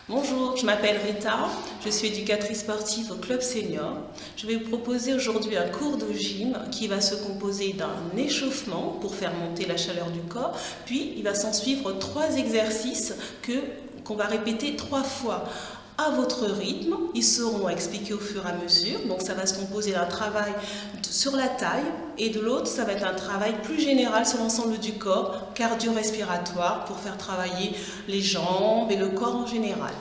Bonjour, je m'appelle Rita, je suis éducatrice sportive au Club Senior. Je vais vous proposer aujourd'hui un cours de gym qui va se composer d'un échauffement pour faire monter la chaleur du corps, puis il va s'en suivre 3 exercices qu'on va répéter 3 fois à votre rythme. Ils seront expliqués au fur et à mesure, donc ça va se composer d'un travail sur la taille et de l'autre ça va être un travail plus général sur l'ensemble du corps, cardio-respiratoire pour faire travailler les jambes et le corps en général.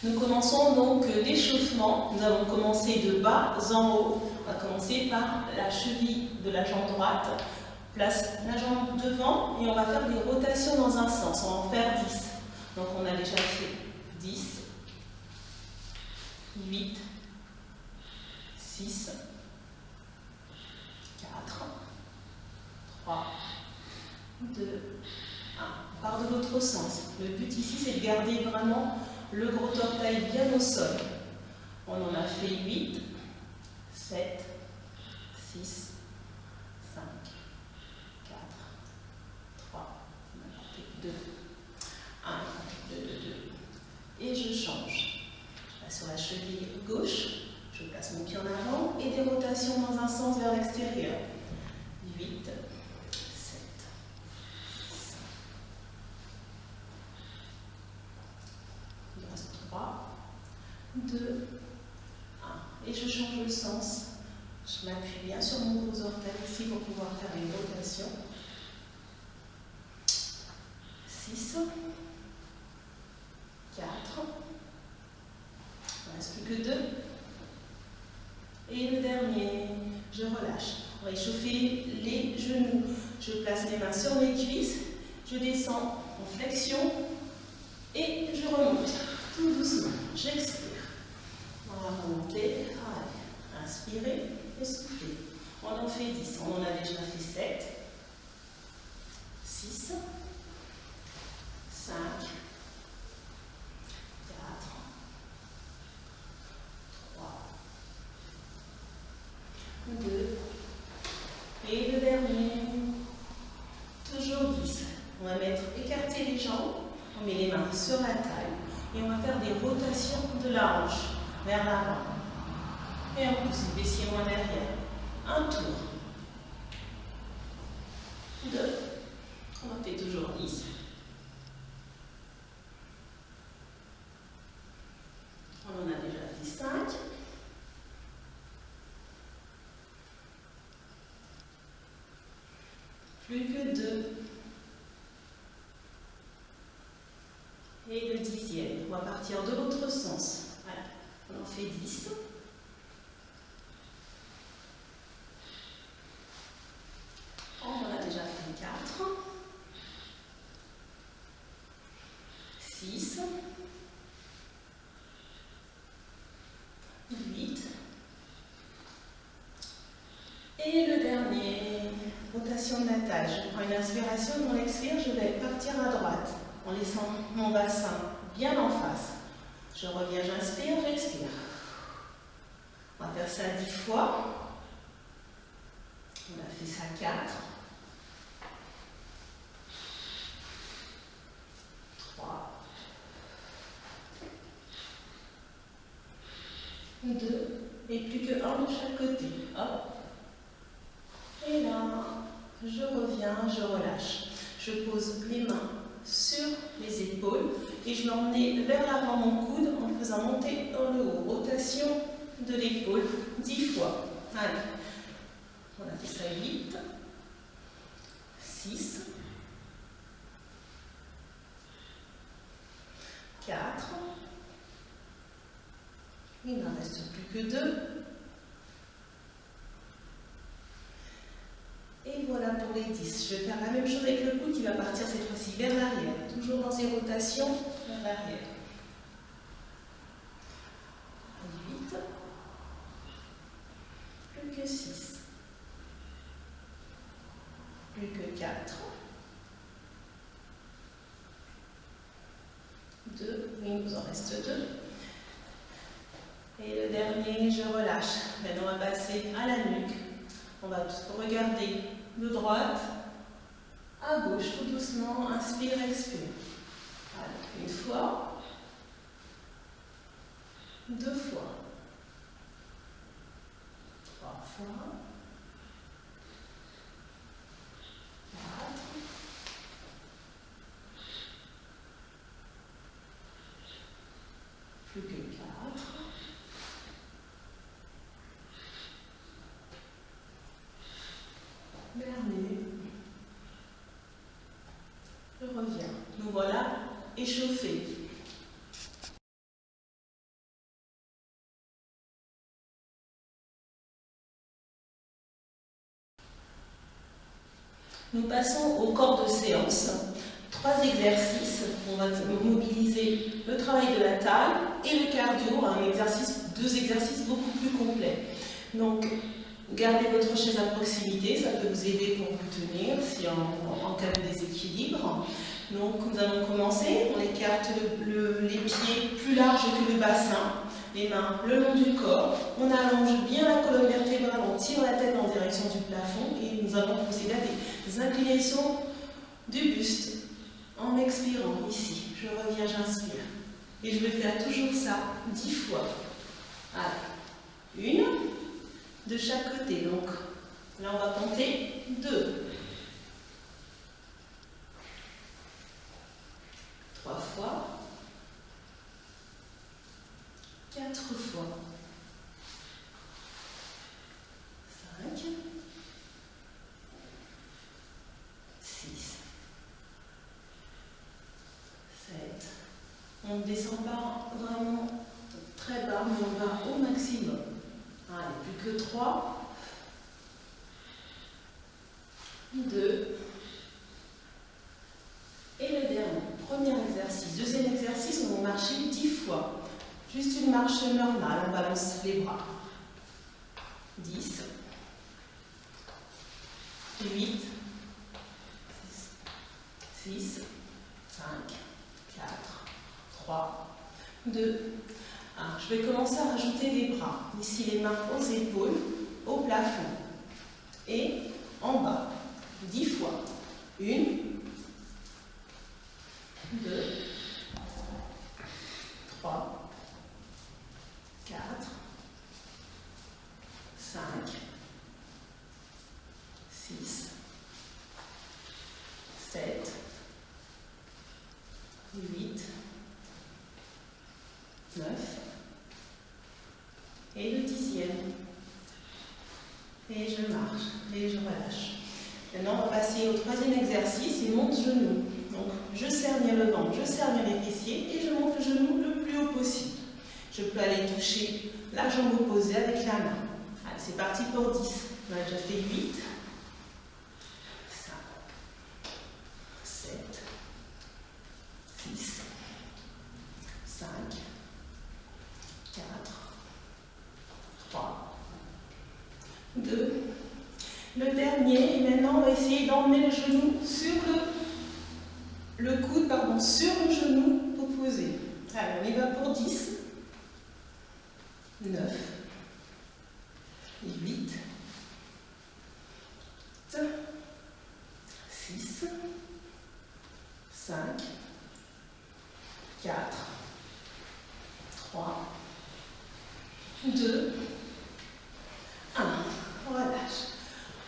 Nous commençons donc l'échauffement. Nous allons commencer de bas en haut. On va commencer par la cheville de la jambe droite. Place la jambe devant et on va faire des rotations dans un sens. On va en faire 10. Donc on a déjà fait 10, 8, 6, 4, 3, 2, 1. On part de l'autre sens. Le but ici, c'est de garder vraiment le gros orteil bien au sol. On en a fait 8, 7, 6, 5, 4, 3, 2, 1, 2, 2, 2. Et je change. Je passe sur la cheville gauche, je place mon pied en avant et des rotations dans un sens vers l'extérieur. 8, 7, 5. Il reste 3, 2, 1. Et je change le sens. Je m'appuie bien sur mon gros orteil ici pour pouvoir faire une rotation. 6, 4, il ne reste plus que 2. Et le dernier, je relâche. On va échauffer les genoux. Je place mes mains sur mes cuisses, je descends en flexion et je remonte tout doucement. J'expire. On va remonter. Allez. Inspirez et soufflez. On en fait 10. On en a déjà fait 7, 6, 5, 4, 3, 2, et le dernier, toujours 10. On va écarter les jambes, on met les mains sur la taille et on va faire des rotations de la hanche vers l'avant. Et on pousse les fessiers loin derrière. Un tour. 2. On en fait toujours 10. On en a déjà fait 5. Plus que 2. Et le 10e. On va partir de l'autre sens. Voilà. On en fait 10. On en a déjà fait 4. 6. 8. Et le dernier, rotation de la taille. Je prends une inspiration, mon expire, je vais partir à droite en laissant mon bassin bien en face. Je reviens, j'inspire, j'expire. On va faire ça 10 fois. On a fait ça 4. 3. 2. Et plus que 1 de chaque côté. Hop. Et là, je reviens, je relâche. Je pose les mains sur les épaules et je vais emmener vers l'avant mon coude en faisant monter dans le haut. Rotation de l'épaule 10 fois. Allez, on a fait ça 8, 6, 4, il n'en reste plus que 2. Et voilà pour les 10. Je vais faire la même chose avec le coude qui va partir cette fois-ci vers l'arrière. Toujours dans ces rotations vers l'arrière. 8. Plus que 6. Plus que 4. 2. Il nous en reste 2. Et le dernier, je relâche. Maintenant, on va passer à la nuque. On va regarder de droite à gauche, tout doucement. Inspire, expire. Allez, une fois. 2 fois. 3 fois. 4. Plus que 4. Dernier. Je reviens. Nous voilà échauffés. Nous passons au corps de séance. 3 exercices. On va mobiliser le travail de la taille et le cardio, deux exercices beaucoup plus complets. Donc, gardez votre chaise à proximité, ça peut vous aider pour vous tenir si en cas de déséquilibre. Donc, nous allons commencer. On écarte les pieds plus larges que le bassin, les mains le long du corps. On allonge bien la colonne vertébrale, on tire la tête en direction du plafond et nous allons procéder à des inclinaisons du buste en expirant ici. Je reviens, j'inspire. Et je vais faire toujours ça 10 fois. Allez, 1 de chaque côté. Donc, là, on va compter 2. 3 fois. 4 fois. 5. 6. 7. On ne descend pas vraiment très bas, mais on va au maximum. Allez, plus que 3. 2. Et le dernier. Premier exercice. Deuxième exercice, on va marcher 10 fois. Juste une marche normale, on balance les bras. 10. 8. 6. 5. 4. 3. 2. Je vais commencer à rajouter des bras. Ici, les mains aux épaules, au plafond. Et en bas. 10 fois. 1. 2. 3. 4. 5. 6. 7. 8. 9. Et le 10e. Et je marche. Et je relâche. Maintenant, on va passer au 3e exercice, et monte genou. Donc, je serre bien le ventre, je serre bien les fessiers et je monte le genou le plus haut possible. Je peux aller toucher la jambe opposée avec la main. Allez, c'est parti pour 10. On a déjà fait 8. 5. 7. 6. 5. 4. 3. 2. Le dernier, et maintenant on va essayer d'emmener le genou sur le coude, sur le genou opposé. Allez, on y va pour 10, 9, 8, 6, 5, 4, 3, 2, 1. Relâche.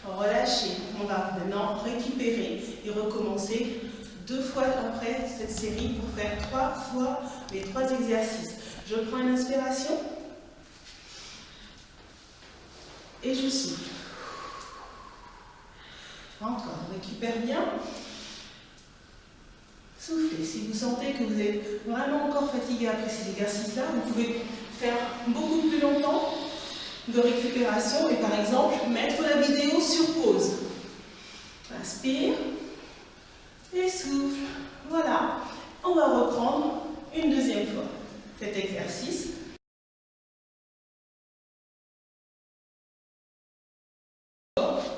Relâchez. On va maintenant récupérer et recommencer 2 fois après cette série pour faire 3 fois les 3 exercices. Je prends une inspiration et je souffle. Encore, on récupère bien. Soufflez. Si vous sentez que vous êtes vraiment encore fatigué après ces exercices-là, vous pouvez faire beaucoup plus longtemps de récupération et par exemple mettre la vidéo sur pause. Inspire et souffle. Voilà. On va reprendre une deuxième fois cet exercice.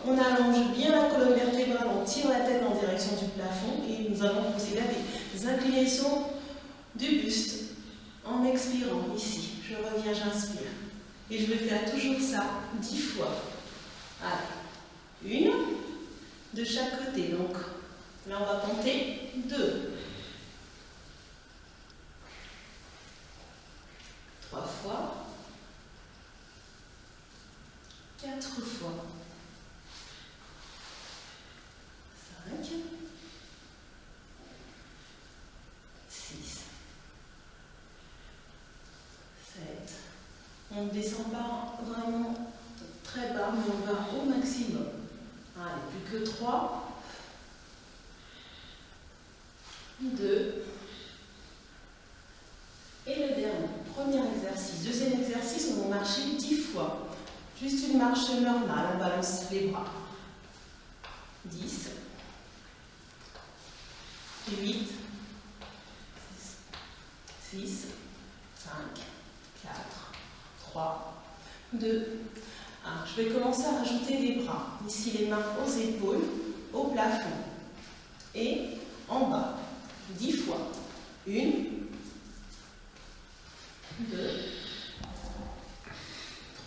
On allonge bien la colonne vertébrale, on tire la tête en direction du plafond et nous allons procéder à des inclinaisons du buste en expirant ici. Je reviens, j'inspire. Et je vais faire toujours ça 10 fois. Allez. Une de chaque côté. Donc là, on va compter 2. 3 fois. 4 fois. 5. 6. 7. On ne descend pas vraiment très bas, mais on va au maximum. Allez, plus que 3. 2. Et le dernier. Premier exercice. Deuxième exercice, on va marcher 10 fois. Juste une marche normale, on balance les bras. 10. 8. 6. 5. 4. 3. 2. Alors, je vais commencer à rajouter des bras. Ici, les mains aux épaules, au plafond. Et en bas. 10 fois. 1. 2.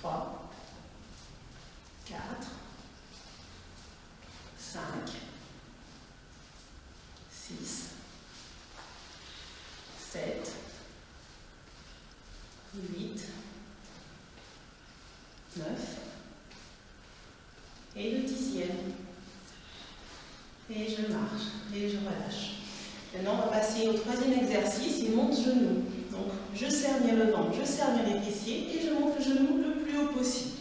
3. 4. 5. 6. 7. 8. 9. Et le 10e. Et je marche. Et je relâche. Maintenant, on va passer au troisième exercice, il monte genou. Donc, je serre bien le ventre, je serre bien les fessiers et je monte le genou le plus haut possible.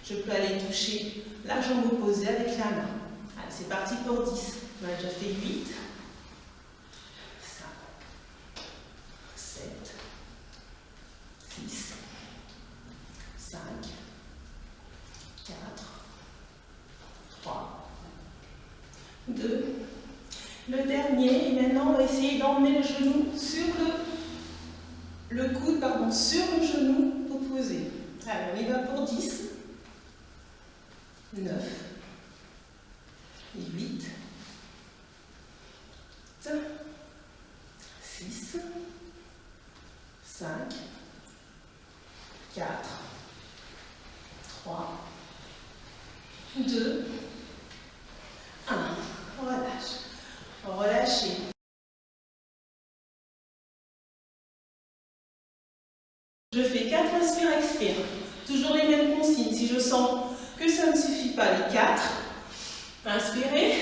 Je peux aller toucher la jambe opposée avec la main. Allez, c'est parti pour 10. On a déjà fait 8, 5, 7, 6, 5, 4, 3, 2. Le dernier, et maintenant on va essayer d'emmener le genou sur le coude, sur le genou opposé. Alors on y va pour 10, 9, 8, 6, 5, 4, 3, 2, 1. Relâche. Relâchez. Je fais 4 inspire, expire. Toujours les mêmes consignes. Si je sens que ça ne suffit pas, les 4, inspirez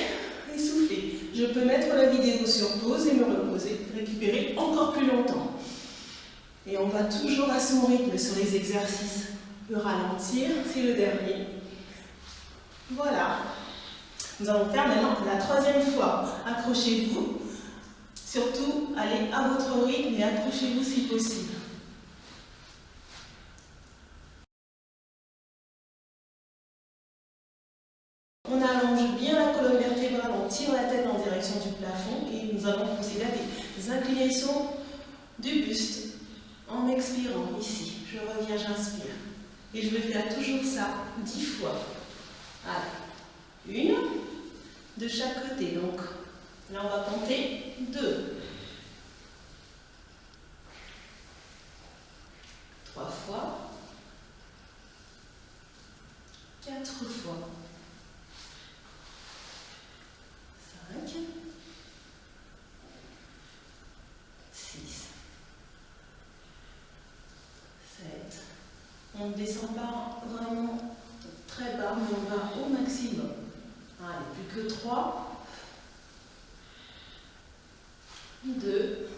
et soufflez. Je peux mettre la vidéo sur pause et me reposer, récupérer encore plus longtemps. Et on va toujours à son rythme sur les exercices. Le ralentir, c'est le dernier. Voilà. Nous allons faire maintenant la troisième fois. Accrochez-vous. Surtout, allez à votre rythme et accrochez-vous si possible. On allonge bien la colonne vertébrale, on tire la tête en direction du plafond et nous allons procéder à des inclinaisons du buste en expirant ici. Je reviens, j'inspire. Et je vais faire toujours ça 10 fois. Allez, une de chaque côté. Donc là, on va compter 2. 3 fois. 4 fois. 5. 6. 7. On ne descend pas vraiment très bas, mais on va au maximum. Allez, plus que 3. 2.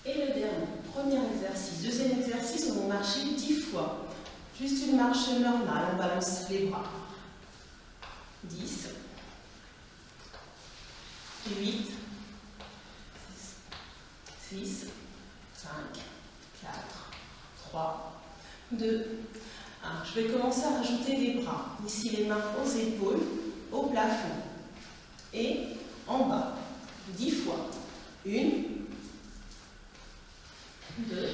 Et le dernier. Premier exercice. Deuxième exercice, on va marcher 10 fois. Juste une marche normale, on balance les bras. 10. 8. 6. 5. 4. 3. 2. Alors, je vais commencer à rajouter des bras. Ici, les mains aux épaules, au plafond. Et en bas. 10 fois. 1. 2.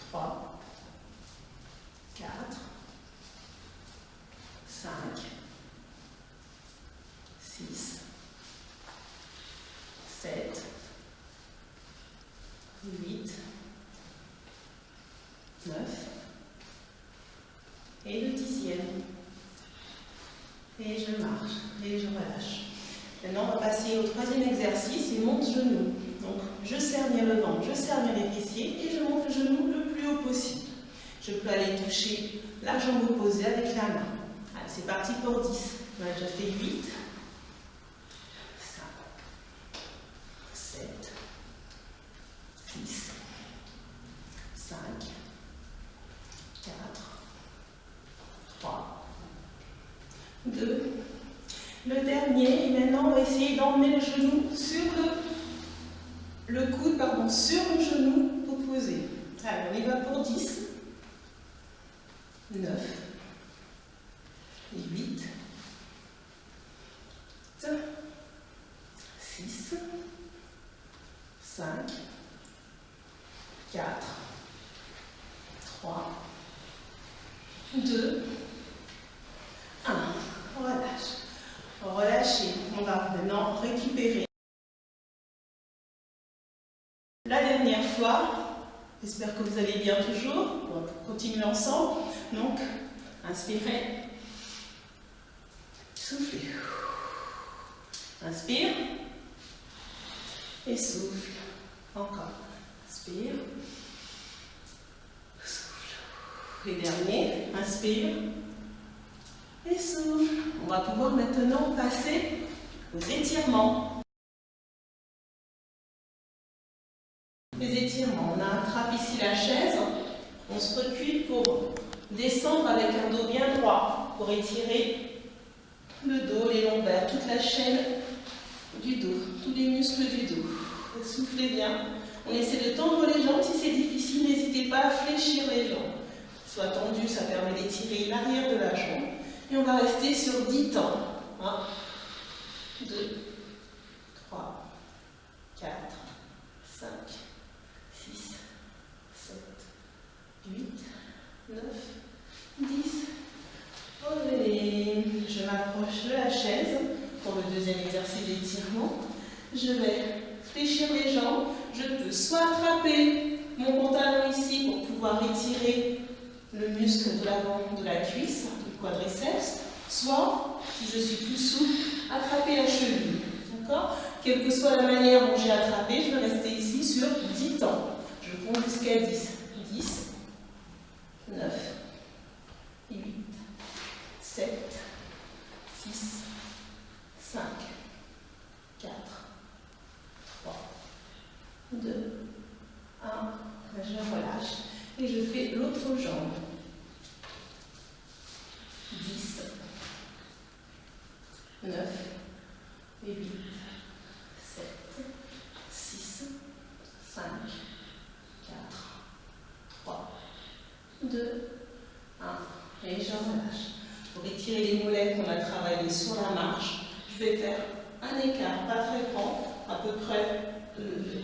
3. 4. 5. 6. 7. 8. 9. Et le 10e. Et je marche, et je relâche. Maintenant, on va passer au 3e exercice, et monte genou. Donc, je serre bien le ventre, je serre bien les fessiers, et je monte le genou le plus haut possible. Je peux aller toucher la jambe opposée avec la main. Allez, c'est parti pour 10. On a déjà fait 8, 5, 7, 6, 5, 4, 3, 2. Le dernier, et maintenant on va essayer d'emmener le genou sur le coude, sur le genou opposé. Alors on y va pour 10, 9, 8, 6, 5, 4, 3, 2, 1. Relâche. Relâchez. On va maintenant récupérer. La dernière fois, j'espère que vous allez bien toujours. On va continuer ensemble. Donc, inspirez. Soufflez. Inspire. Et souffle. Encore. Inspire. Souffle. Et dernier. Inspire. Et souffle. On va pouvoir maintenant passer aux étirements. Les étirements. On attrape ici la chaise. On se recule pour descendre avec un dos bien droit. Pour étirer le dos, les lombaires, toute la chaîne du dos, tous les muscles du dos. Soufflez bien. On essaie de tendre les jambes. Si c'est difficile, n'hésitez pas à fléchir les jambes. Soit tendu, ça permet d'étirer l'arrière de la jambe. Et on va rester sur 10 temps. 1, 2, 3, 4, 5, 6, 7, 8, 9, 10. Revenez. Je m'approche de la chaise pour le deuxième exercice d'étirement. Je vais fléchir les jambes. Je peux soit attraper mon pantalon ici pour pouvoir étirer le muscle de l'avant de la cuisse, du quadriceps, soit, si je suis plus souple, attraper la cheville. D'accord? Quelle que soit la manière dont j'ai attrapé, je vais rester ici sur 10 temps. Je compte jusqu'à 10. 10, 9, 8, 7, 6, 5, 4, 3, 2, 1. Je relâche et je fais l'autre jambe. 10, 9, 8, 7, 6, 5, 4, 3, 2, 1. Et je relâche. Pour étirer les mollets qu'on a travaillé sur la marche, je vais faire un écart, pas très grand, à peu près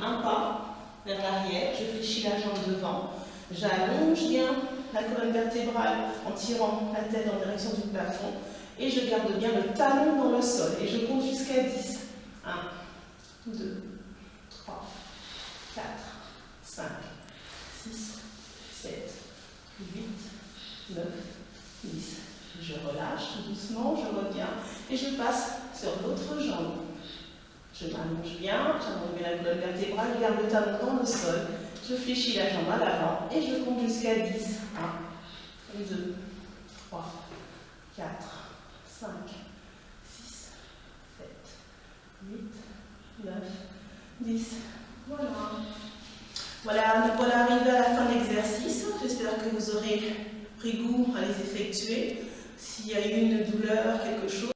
un pas vers l'arrière. Je fléchis la jambe devant. J'allonge bien la colonne vertébrale en tirant la tête en direction du plafond. Et je garde bien le talon dans le sol. Et je compte jusqu'à 10. 1, 2, 3, 4, 5, 6, 7, 8, 9, 10. Je relâche tout doucement, je reviens et je passe sur l'autre jambe. Je m'allonge bien, j'allonge bien la colonne vertébrale, je garde le talon dans le sol. Je fléchis la jambe à l'avant et je compte jusqu'à 10. 1, 2, 3, 4, 5, 6, 7, 8, 9, 10. Voilà. Voilà, nous voilà arrivés à la fin de l'exercice. J'espère que vous aurez pris goût à les effectuer. S'il y a eu une douleur, quelque chose.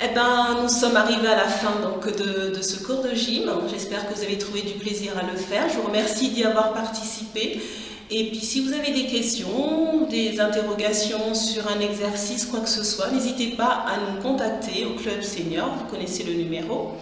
Eh bien, nous sommes arrivés à la fin donc, de ce cours de gym. J'espère que vous avez trouvé du plaisir à le faire. Je vous remercie d'y avoir participé. Et puis, si vous avez des questions, des interrogations sur un exercice, quoi que ce soit, n'hésitez pas à nous contacter au Club Senior. Vous connaissez le numéro.